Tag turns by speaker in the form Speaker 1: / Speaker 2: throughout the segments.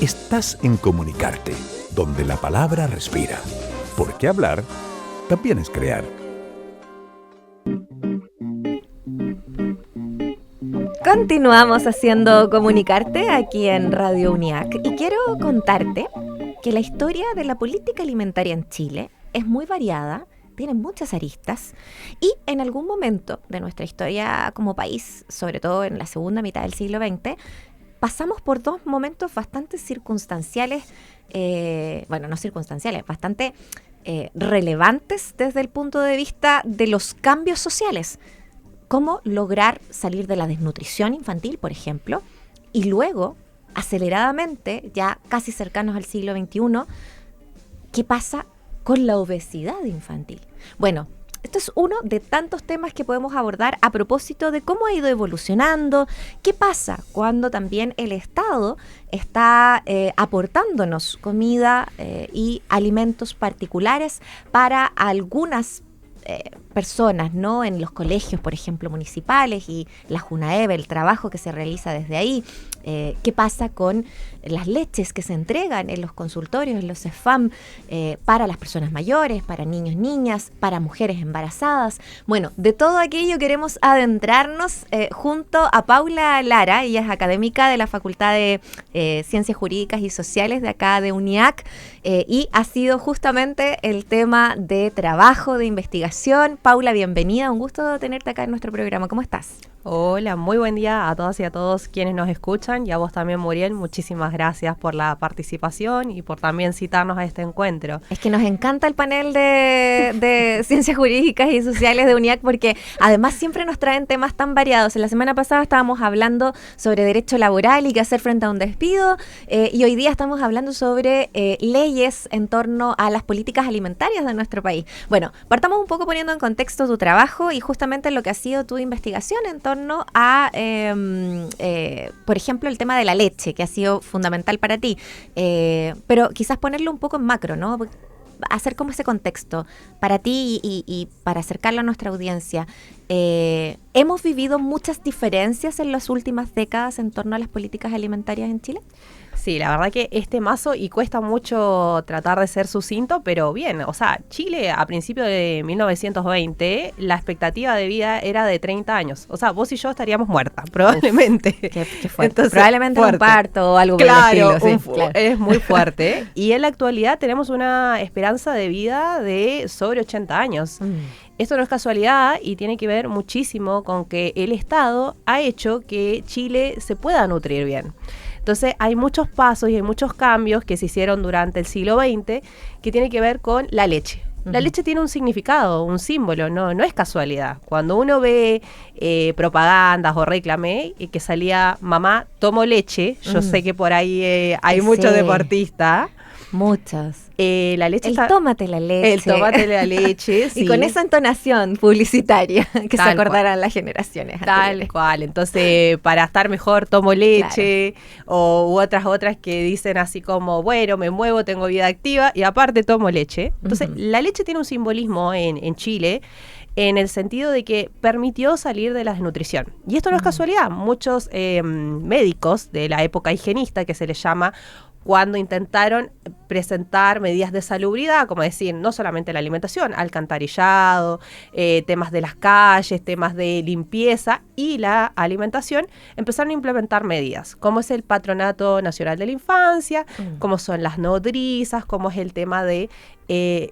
Speaker 1: Estás en Comunicarte, donde la palabra respira. Porque hablar también es crear.
Speaker 2: Continuamos haciendo Comunicarte aquí en Radio UNIAC y quiero contarte que la historia de la política alimentaria en Chile es muy variada, tiene muchas aristas y en algún momento de nuestra historia como país, sobre todo en la segunda mitad del siglo XX, pasamos por dos momentos bastante circunstanciales, bastante relevantes desde el punto de vista de los cambios sociales. Cómo lograr salir de la desnutrición infantil, por ejemplo, y luego, aceleradamente, ya casi cercanos al siglo XXI, ¿qué pasa con la obesidad infantil? Bueno, esto es uno de tantos temas que podemos abordar a propósito de cómo ha ido evolucionando, qué pasa cuando también el Estado está aportándonos comida y alimentos particulares para algunas personas, ¿no? En los colegios, por ejemplo, municipales y la JUNAEB, el trabajo que se realiza desde ahí. ¿Qué pasa con las leches que se entregan en los consultorios, en los CEFAM, para las personas mayores, para niños, niñas, para mujeres embarazadas? Bueno, de todo aquello queremos adentrarnos junto a Paula Lara. Ella es académica de la Facultad de Ciencias Jurídicas y Sociales de acá de UNIAC y ha sido justamente el tema de trabajo, de investigación. Paula, bienvenida, un gusto tenerte acá en nuestro programa. ¿Cómo estás?
Speaker 3: Hola, muy buen día a todas y a todos quienes nos escuchan y a vos también, Muriel, muchísimas gracias por la participación y por también citarnos a este encuentro.
Speaker 2: Es que nos encanta el panel de Ciencias Jurídicas y Sociales de UNIAC porque además siempre nos traen temas tan variados. En la semana pasada estábamos hablando sobre derecho laboral y qué hacer frente a un despido y hoy día estamos hablando sobre leyes en torno a las políticas alimentarias de nuestro país. Bueno, partamos un poco poniendo en contexto tu trabajo y justamente lo que ha sido tu investigación en torno a, por ejemplo, el tema de la leche, que ha sido fundamental para ti, pero quizás ponerlo un poco en macro, ¿no? Hacer como ese contexto para ti y para acercarlo a nuestra audiencia. ¿Hemos vivido muchas diferencias en las últimas décadas en torno a las políticas alimentarias en Chile?
Speaker 3: Sí, la verdad que este mazo, y cuesta mucho tratar de ser sucinto, pero bien, o sea, Chile a principios de 1920, la expectativa de vida era de 30 años. O sea, vos y yo estaríamos muertas, probablemente.
Speaker 2: Qué fuerte. Entonces, probablemente fuerte. Un parto o algo por el estilo. Sí, claro,
Speaker 3: es muy fuerte. Y en la actualidad tenemos una esperanza de vida de sobre 80 años. Esto no es casualidad y tiene que ver muchísimo con que el Estado ha hecho que Chile se pueda nutrir bien. Entonces hay muchos pasos y hay muchos cambios que se hicieron durante el siglo XX que tienen que ver con la leche. La leche tiene un significado, un símbolo, no es casualidad. Cuando uno ve propagandas o reclame que salía mamá, tomo leche, yo sé que por ahí hay muchos deportistas.
Speaker 2: Muchas.
Speaker 3: La leche
Speaker 2: tómate la leche.
Speaker 3: El tómate la leche, sí.
Speaker 2: Y con esa entonación publicitaria que tal se acordarán las generaciones
Speaker 3: anteriores. Tal cual. Entonces, para estar mejor tomo leche, claro. u otras que dicen así como, bueno, me muevo, tengo vida activa y aparte tomo leche. Entonces, la leche tiene un simbolismo en Chile en el sentido de que permitió salir de la desnutrición. Y esto no es casualidad. Muchos médicos de la época higienista, que se les llama, cuando intentaron presentar medidas de salubridad, como decir, no solamente la alimentación, alcantarillado, temas de las calles, temas de limpieza y la alimentación, empezaron a implementar medidas, como es el Patronato Nacional de la Infancia, como son las nodrizas, como es el tema de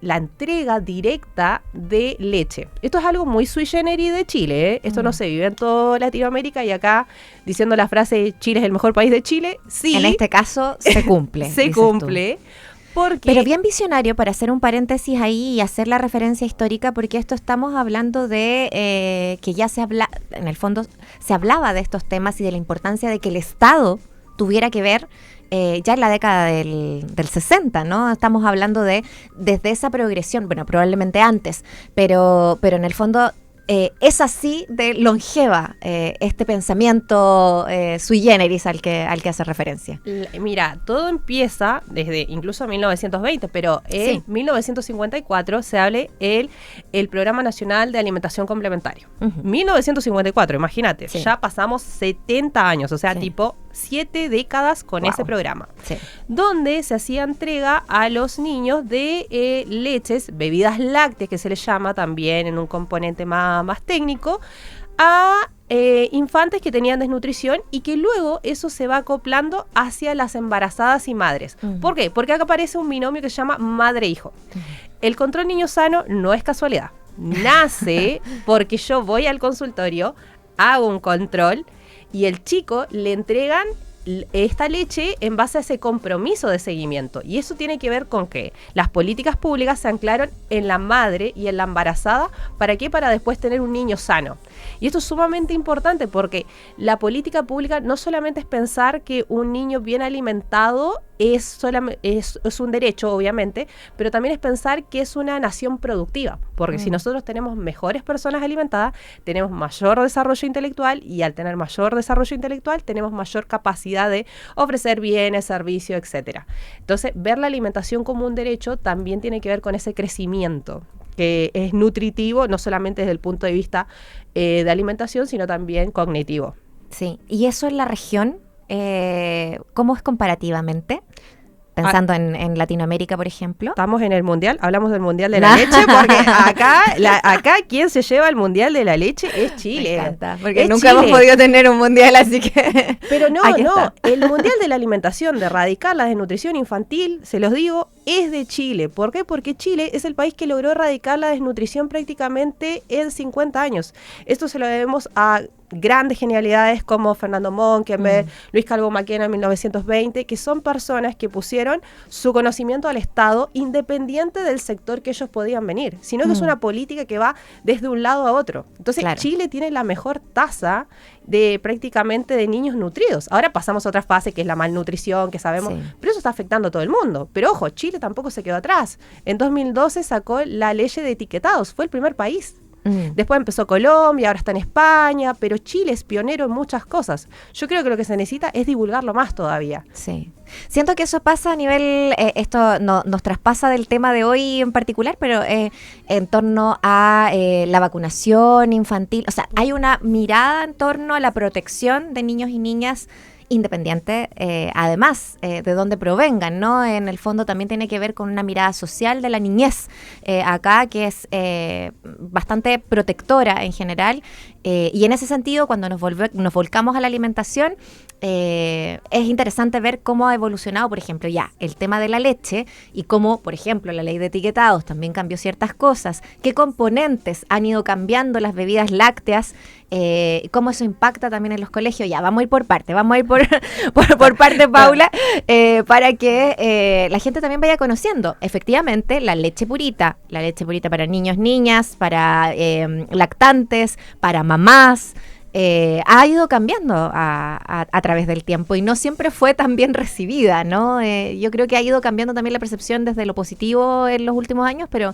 Speaker 3: la entrega directa de leche. Esto es algo muy sui generis de Chile, ¿eh? Esto no se vive en toda Latinoamérica y acá, diciendo la frase Chile es el mejor país de Chile, sí.
Speaker 2: En este caso se cumple.
Speaker 3: Se cumple. Porque
Speaker 2: pero bien visionario, para hacer un paréntesis ahí y hacer la referencia histórica, porque esto estamos hablando de que ya en el fondo se hablaba de estos temas y de la importancia de que el Estado tuviera que ver ya en la década del 60, ¿no? Estamos hablando desde esa progresión, bueno, probablemente antes, pero en el fondo es así de longeva este pensamiento sui generis al que hace referencia.
Speaker 3: Mira, todo empieza desde incluso 1920, pero en 1954 se abre el Programa Nacional de Alimentación Complementaria. 1954, imagínate, ya pasamos 70 años, o sea, tipo 7 décadas con
Speaker 2: Wow.
Speaker 3: ese programa,
Speaker 2: Sí.
Speaker 3: donde se hacía entrega a los niños de leches, bebidas lácteas, que se les llama también en un componente más técnico, a infantes que tenían desnutrición, y que luego eso se va acoplando hacia las embarazadas y madres. ¿Por qué? Porque acá aparece un binomio que se llama madre-hijo. El control niño sano no es casualidad. Nace porque yo voy al consultorio, hago un control y el chico le entregan esta leche en base a ese compromiso de seguimiento. Y eso tiene que ver con que las políticas públicas se anclaron en la madre y en la embarazada. ¿Para qué? Para después tener un niño sano. Y esto es sumamente importante porque la política pública no solamente es pensar que un niño bien alimentado es un derecho, obviamente, pero también es pensar que es una nación productiva, porque si nosotros tenemos mejores personas alimentadas, tenemos mayor desarrollo intelectual, y al tener mayor desarrollo intelectual tenemos mayor capacidad de ofrecer bienes, servicios, etcétera. Entonces, ver la alimentación como un derecho también tiene que ver con ese crecimiento que es nutritivo, no solamente desde el punto de vista de alimentación, sino también cognitivo.
Speaker 2: Sí, y eso en la región, ¿cómo es comparativamente? Pensando en Latinoamérica, por ejemplo.
Speaker 3: Estamos en el Mundial, hablamos del Mundial de la Leche, porque acá quien se lleva el Mundial de la Leche es Chile.
Speaker 2: Me encanta, porque
Speaker 3: es
Speaker 2: nunca
Speaker 3: Chile.
Speaker 2: hemos podido tener un Mundial, así que...
Speaker 3: Pero no,
Speaker 2: aquí está.
Speaker 3: el Mundial de la Alimentación, de erradicar la desnutrición infantil, se los digo, es de Chile. ¿Por qué? Porque Chile es el país que logró erradicar la desnutrición prácticamente en 50 años. Esto se lo debemos a grandes genialidades como Fernando Monkenberg, Luis Calvo Maquena en 1920, que son personas que pusieron su conocimiento al Estado independiente del sector que ellos podían venir, sino que es una política que va desde un lado a otro. Entonces,
Speaker 2: Claro.
Speaker 3: Chile tiene la mejor tasa de prácticamente de niños nutridos. Ahora pasamos a otra fase que es la malnutrición, que sabemos,
Speaker 2: Sí.
Speaker 3: pero eso está afectando a todo el mundo. Pero ojo, Chile tampoco se quedó atrás. En 2012 sacó la ley de etiquetados, fue el primer país. Después empezó Colombia, ahora está en España, pero Chile es pionero en muchas cosas. Yo creo que lo que se necesita es divulgarlo más todavía.
Speaker 2: Sí. Siento que eso pasa a nivel, esto nos traspasa del tema de hoy en particular, pero en torno a la vacunación infantil. O sea, hay una mirada en torno a la protección de niños y niñas independiente, además de dónde provengan, ¿no? En el fondo también tiene que ver con una mirada social de la niñez acá, que es bastante protectora en general, y en ese sentido, cuando nos volcamos a la alimentación, es interesante ver cómo ha evolucionado, por ejemplo, ya el tema de la leche, y cómo, por ejemplo, la ley de etiquetados también cambió ciertas cosas, qué componentes han ido cambiando las bebidas lácteas, cómo eso impacta también en los colegios. Ya, vamos a ir por parte, por parte, Paula, para que la gente también vaya conociendo efectivamente la leche purita para niños, niñas, para lactantes, para mamás. Ha ido cambiando a través del tiempo y no siempre fue tan bien recibida, ¿no? Yo creo que ha ido cambiando también la percepción desde lo positivo en los últimos años, pero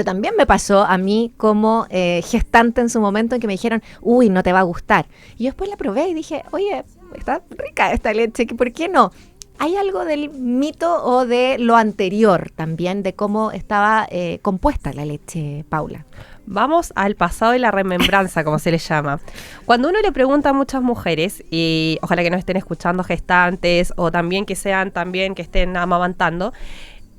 Speaker 2: también me pasó a mí como gestante en su momento en que me dijeron, uy, no te va a gustar. Y yo después la probé y dije, oye, está rica esta leche, ¿por qué no? ¿Hay algo del mito o de lo anterior también, de cómo estaba compuesta la leche, Paula?
Speaker 3: Vamos al pasado y la remembranza, como se le llama. Cuando uno le pregunta a muchas mujeres, y ojalá que nos estén escuchando gestantes o también que estén amamantando,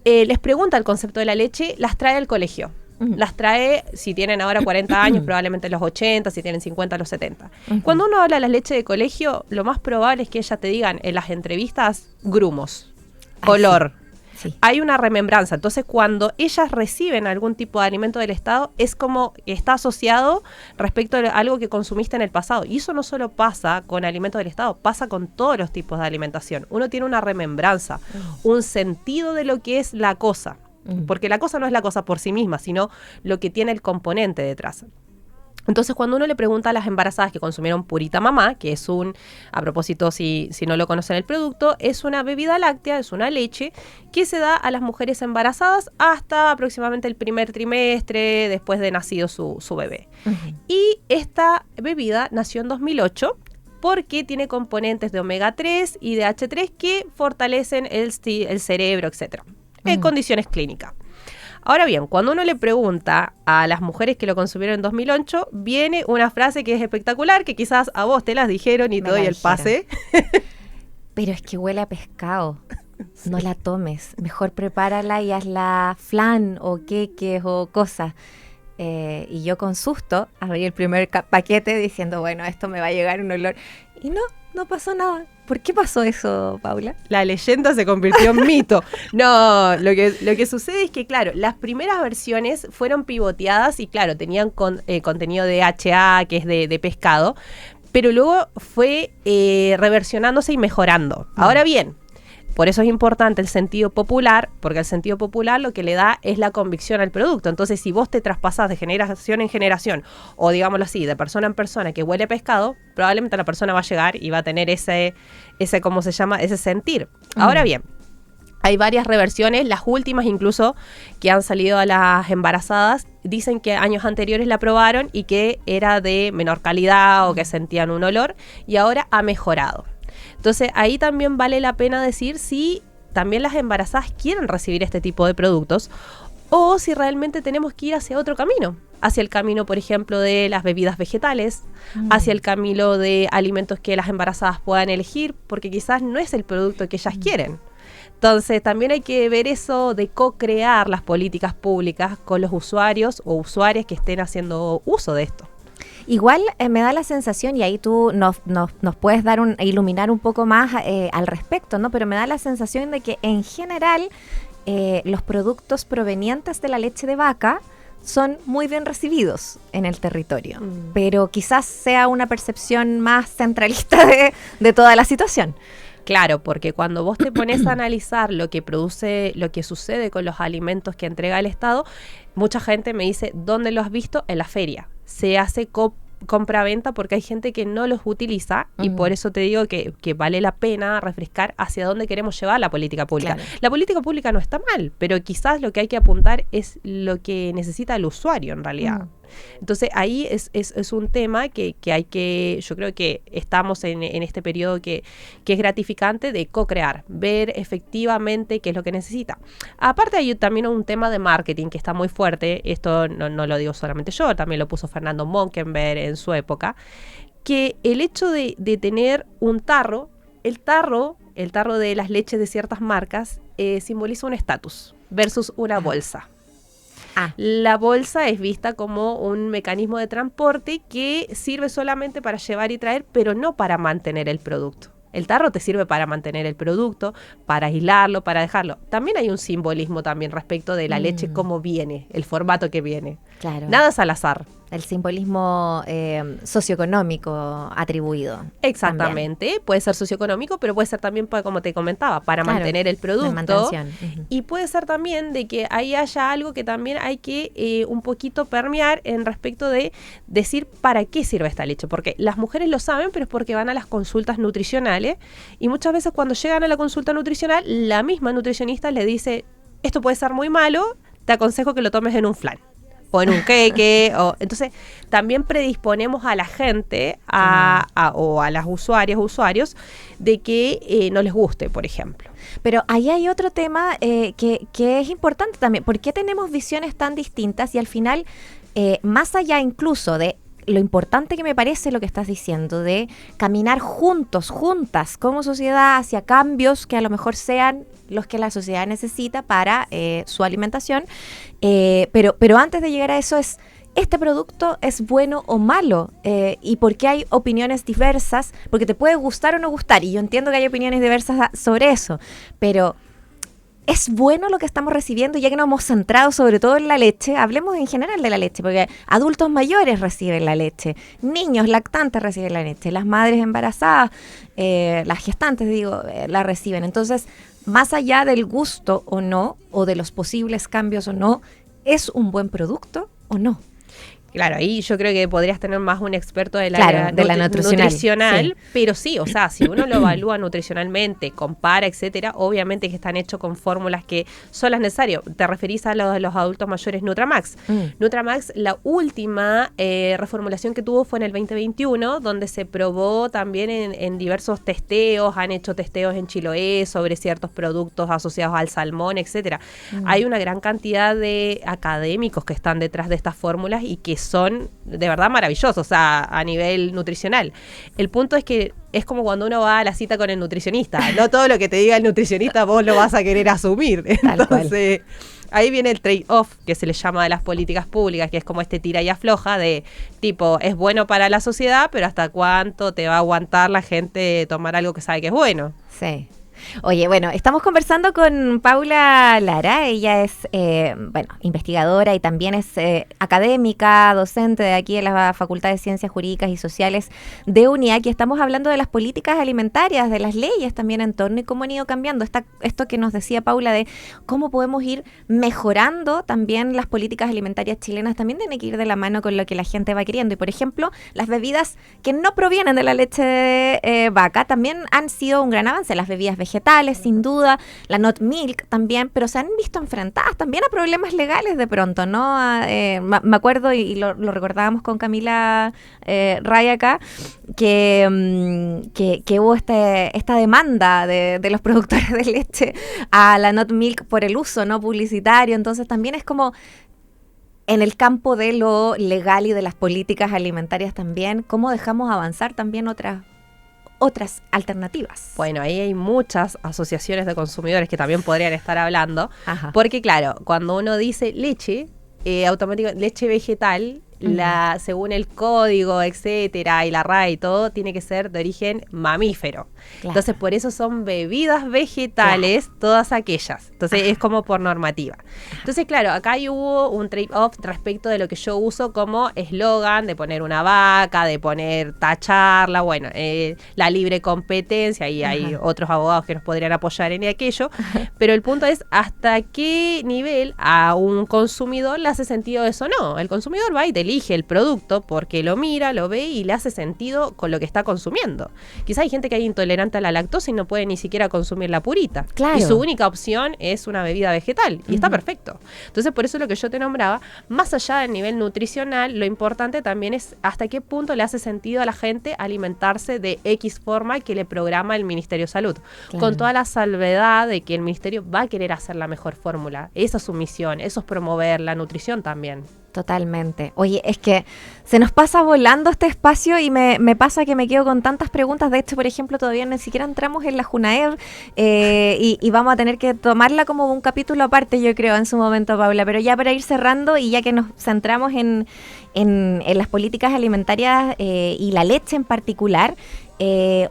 Speaker 3: les pregunta el concepto de la leche, las trae al colegio. Las trae, si tienen ahora 40 años, probablemente los 80, si tienen 50, los 70. Cuando uno habla de la leche de colegio, lo más probable es que ellas te digan en las entrevistas grumos, color.
Speaker 2: Sí.
Speaker 3: Hay una remembranza. Entonces, cuando ellas reciben algún tipo de alimento del Estado, es como que está asociado respecto a algo que consumiste en el pasado. Y eso no solo pasa con alimentos del Estado, pasa con todos los tipos de alimentación. Uno tiene una remembranza, un sentido de lo que es la cosa. Porque la cosa no es la cosa por sí misma, sino lo que tiene el componente detrás. Entonces, cuando uno le pregunta a las embarazadas que consumieron Purita Mamá, que es a propósito, si no lo conocen el producto, es una bebida láctea, es una leche que se da a las mujeres embarazadas hasta aproximadamente el primer trimestre, después de nacido su bebé. Y esta bebida nació en 2008, porque tiene componentes de omega 3 y de H3 que fortalecen el cerebro, etc. En condiciones clínicas. Ahora bien, cuando uno le pregunta a las mujeres que lo consumieron en 2008, viene una frase que es espectacular, que quizás a vos te las dijeron y te doy el pase.
Speaker 2: Pero es que huele a pescado. No la tomes. Mejor prepárala y hazla flan o queques o cosas. Y yo con susto abrí el primer paquete diciendo, bueno, esto me va a llegar un olor. Y no pasó nada. ¿Por qué pasó eso, Paula?
Speaker 3: La leyenda se convirtió en mito. No, lo que sucede es que, claro, las primeras versiones fueron pivoteadas y, claro, tenían contenido de HA, que es de pescado, pero luego fue reversionándose y mejorando. Ahora bien, por eso es importante el sentido popular, porque el sentido popular lo que le da es la convicción al producto. Entonces, si vos te traspasás de generación en generación, o digámoslo así, de persona en persona que huele a pescado, probablemente la persona va a llegar y va a tener ese ¿cómo se llama? Ese sentir. Ahora bien, hay varias reversiones, las últimas incluso que han salido a las embarazadas, dicen que años anteriores la probaron y que era de menor calidad o que sentían un olor, y ahora ha mejorado. Entonces, ahí también vale la pena decir si también las embarazadas quieren recibir este tipo de productos o si realmente tenemos que ir hacia otro camino, hacia el camino, por ejemplo, de las bebidas vegetales, hacia el camino de alimentos que las embarazadas puedan elegir, porque quizás no es el producto que ellas quieren. Entonces, también hay que ver eso de co-crear las políticas públicas con los usuarios o usuarias que estén haciendo uso de esto.
Speaker 2: Igual me da la sensación, y ahí tú nos puedes iluminar un poco más al respecto, ¿no? Pero me da la sensación de que en general los productos provenientes de la leche de vaca son muy bien recibidos en el territorio. Pero quizás sea una percepción más centralista de toda la situación.
Speaker 3: Claro, porque cuando vos te pones a analizar lo que sucede con los alimentos que entrega el Estado, mucha gente me dice, ¿dónde lo has visto? En la feria. Se hace compra-venta porque hay gente que no los utiliza y por eso te digo que vale la pena refrescar hacia dónde queremos llevar la política pública. Claro. La política pública no está mal, pero quizás lo que hay que apuntar es lo que necesita el usuario en realidad. Entonces ahí es un tema que hay que, yo creo que estamos en este periodo que es gratificante de co-crear, ver efectivamente qué es lo que necesita. Aparte hay también un tema de marketing que está muy fuerte, esto no lo digo solamente yo, también lo puso Fernando Monkenberg en su época, que el hecho de tener un tarro, el tarro de las leches de ciertas marcas simboliza un estatus versus una bolsa. La bolsa es vista como un mecanismo de transporte que sirve solamente para llevar y traer, pero no para mantener el producto. El tarro te sirve para mantener el producto, para aislarlo, para dejarlo. También hay un simbolismo también respecto de la leche, cómo viene, el formato que viene.
Speaker 2: Claro.
Speaker 3: Nada es al azar.
Speaker 2: El simbolismo socioeconómico atribuido.
Speaker 3: Exactamente. También. Puede ser socioeconómico, pero puede ser también, como te comentaba, para mantener el producto. Y puede ser también de que ahí haya algo que también hay que un poquito permear en respecto de decir para qué sirve esta leche. Porque las mujeres lo saben, pero es porque van a las consultas nutricionales y muchas veces cuando llegan a la consulta nutricional, la misma nutricionista le dice, esto puede ser muy malo, te aconsejo que lo tomes en un flan. O en un queque, entonces también predisponemos a la gente o a las usuarios de que no les guste, por ejemplo.
Speaker 2: Pero ahí hay otro tema que es importante también. ¿Por qué tenemos visiones tan distintas? Y al final, más allá incluso de lo importante que me parece lo que estás diciendo, de caminar juntas, como sociedad, hacia cambios que a lo mejor sean los que la sociedad necesita para su alimentación, pero antes de llegar a eso ¿este producto es bueno o malo? ¿Y por qué hay opiniones diversas? Porque te puede gustar o no gustar, y yo entiendo que hay opiniones diversas sobre eso, pero ¿es bueno lo que estamos recibiendo? Ya que nos hemos centrado sobre todo en la leche, hablemos en general de la leche, porque adultos mayores reciben la leche, niños lactantes reciben la leche, las madres embarazadas, las gestantes, la reciben. Entonces, más allá del gusto o no, o de los posibles cambios o no, ¿es un buen producto o no?
Speaker 3: Claro, ahí yo creo que podrías tener más un experto de la nutricional, sí. Pero sí, o sea, si uno lo evalúa nutricionalmente, compara, etcétera, obviamente que están hechos con fórmulas que son las necesarias. Te referís a los adultos mayores Nutramax. Nutramax, la última reformulación que tuvo fue en el 2021, donde se probó también en diversos testeos, han hecho testeos en Chiloé sobre ciertos productos asociados al salmón, etcétera. Hay una gran cantidad de académicos que están detrás de estas fórmulas y que son de verdad maravillosos, o sea, a nivel nutricional. El punto es que es como cuando uno va a la cita con el nutricionista. No todo lo que te diga el nutricionista vos lo vas a querer asumir. Entonces, ahí viene el trade-off, que se le llama de las políticas públicas, que es como este tira y afloja de tipo, es bueno para la sociedad, pero ¿hasta cuánto te va a aguantar la gente tomar algo que sabe que es bueno?
Speaker 2: Sí. Oye, bueno, estamos conversando con Paula Lara. Ella es, investigadora y también es académica, docente de aquí en la Facultad de Ciencias Jurídicas y Sociales de UNIAC, y estamos hablando de las políticas alimentarias, de las leyes también en torno y cómo han ido cambiando. Esto que nos decía Paula de cómo podemos ir mejorando también las políticas alimentarias chilenas, también tiene que ir de la mano con lo que la gente va queriendo. Y, por ejemplo, las bebidas que no provienen de la leche de vaca también han sido un gran avance. Las bebidas vegetales, sin duda, la nut milk también, pero se han visto enfrentadas también a problemas legales de pronto, ¿no? Me acuerdo, y lo recordábamos con Camila Ray acá, que hubo esta demanda de los productores de leche a la nut milk por el uso no publicitario. Entonces también es como en el campo de lo legal y de las políticas alimentarias también, cómo dejamos avanzar también otras alternativas.
Speaker 3: Bueno, ahí hay muchas asociaciones de consumidores que también podrían estar hablando.
Speaker 2: Ajá.
Speaker 3: Porque claro, cuando uno dice leche, automáticamente leche vegetal, según el código, etcétera, y la RAE y todo, tiene que ser de origen mamífero. Claro. Entonces, por eso son bebidas vegetales, claro, todas aquellas. Entonces, es como por normativa. Entonces, claro, acá hubo un trade-off respecto de lo que yo uso como eslogan, de poner una vaca, de poner tacharla, bueno, la libre competencia, y hay otros abogados que nos podrían apoyar en aquello. Pero el punto es hasta qué nivel a un consumidor le hace sentido eso o no. El consumidor va y te elige el producto porque lo mira, lo ve y le hace sentido con lo que está consumiendo. Quizá hay gente que es intolerante a la lactosa y no puede ni siquiera consumir la purita.
Speaker 2: Claro.
Speaker 3: Y su única opción es una bebida vegetal. Y está perfecto. Entonces, por eso lo que yo te nombraba, más allá del nivel nutricional, lo importante también es hasta qué punto le hace sentido a la gente alimentarse de X forma que le programa el Ministerio de Salud. Claro. Con toda la salvedad de que el Ministerio va a querer hacer la mejor fórmula. Esa es su misión, eso es promover la nutrición también.
Speaker 2: Totalmente. Oye, es que se nos pasa volando este espacio y me pasa que me quedo con tantas preguntas. De hecho, por ejemplo, todavía ni siquiera entramos en la Junaev y vamos a tener que tomarla como un capítulo aparte, yo creo, en su momento, Paula. Pero ya para ir cerrando y ya que nos centramos en las políticas alimentarias y la leche en particular,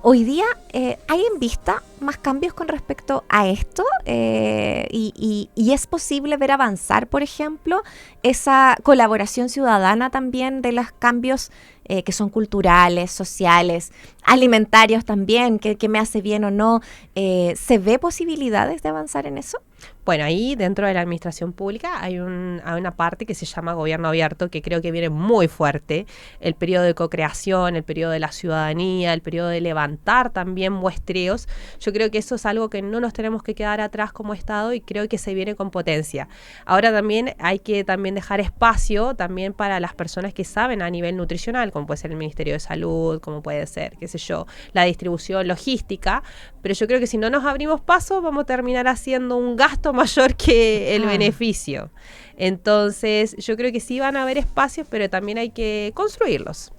Speaker 2: hoy día ¿hay en vista más cambios con respecto a esto? Y es posible ver avanzar, por ejemplo, esa colaboración ciudadana también de los cambios que son culturales, sociales, alimentarios también, que me hace bien o no. ¿Se ve posibilidades de avanzar en eso?
Speaker 3: Bueno, ahí dentro de la administración pública hay una parte que se llama gobierno abierto, que creo que viene muy fuerte. El periodo de co-creación, el periodo de la ciudadanía, el periodo de levantar también muestreos. Yo creo que eso es algo que no nos tenemos que quedar atrás como Estado y creo que se viene con potencia. Ahora también hay que también dejar espacio también para las personas que saben a nivel nutricional, como puede ser el Ministerio de Salud, como puede ser, qué sé yo, la distribución logística. Pero yo creo que si no nos abrimos paso, vamos a terminar haciendo un gasto mayor que el beneficio. Entonces, yo creo que sí van a haber espacios, pero también hay que construirlos.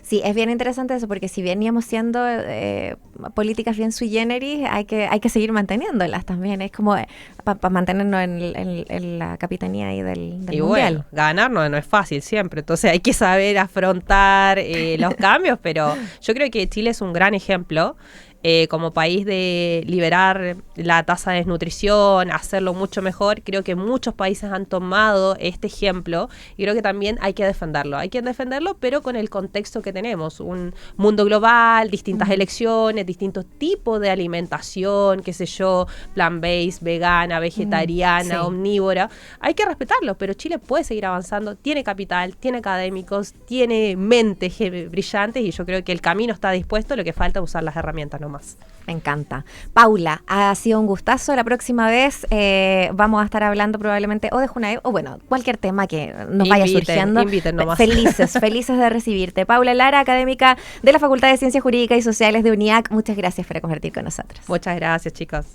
Speaker 2: Sí, es bien interesante eso, porque si veníamos siendo políticas bien sui generis, hay que seguir manteniéndolas también. Es como para mantenernos en la capitanía ahí del
Speaker 3: y
Speaker 2: mundial.
Speaker 3: Bueno, ganar no es fácil siempre, entonces hay que saber afrontar los cambios, pero yo creo que Chile es un gran ejemplo. Como país de liberar la tasa de desnutrición, hacerlo mucho mejor. Creo que muchos países han tomado este ejemplo y creo que también hay que defenderlo. Hay que defenderlo, pero con el contexto que tenemos. Un mundo global, distintas elecciones, distintos tipos de alimentación, qué sé yo, plant-based, vegana, vegetariana, omnívora. Hay que respetarlo, pero Chile puede seguir avanzando. Tiene capital, tiene académicos, tiene mentes brillantes y yo creo que el camino está dispuesto, lo que falta es usar las herramientas nomás.
Speaker 2: Me encanta. Paula, ha sido un gustazo. La próxima vez vamos a estar hablando probablemente o de Junaev o bueno, cualquier tema que nos vaya surgiendo.
Speaker 3: Inviten nomás.
Speaker 2: Felices de recibirte. Paula Lara, académica de la Facultad de Ciencias Jurídicas y Sociales de UNIAC. Muchas gracias por compartir con nosotros.
Speaker 3: Muchas gracias, chicos.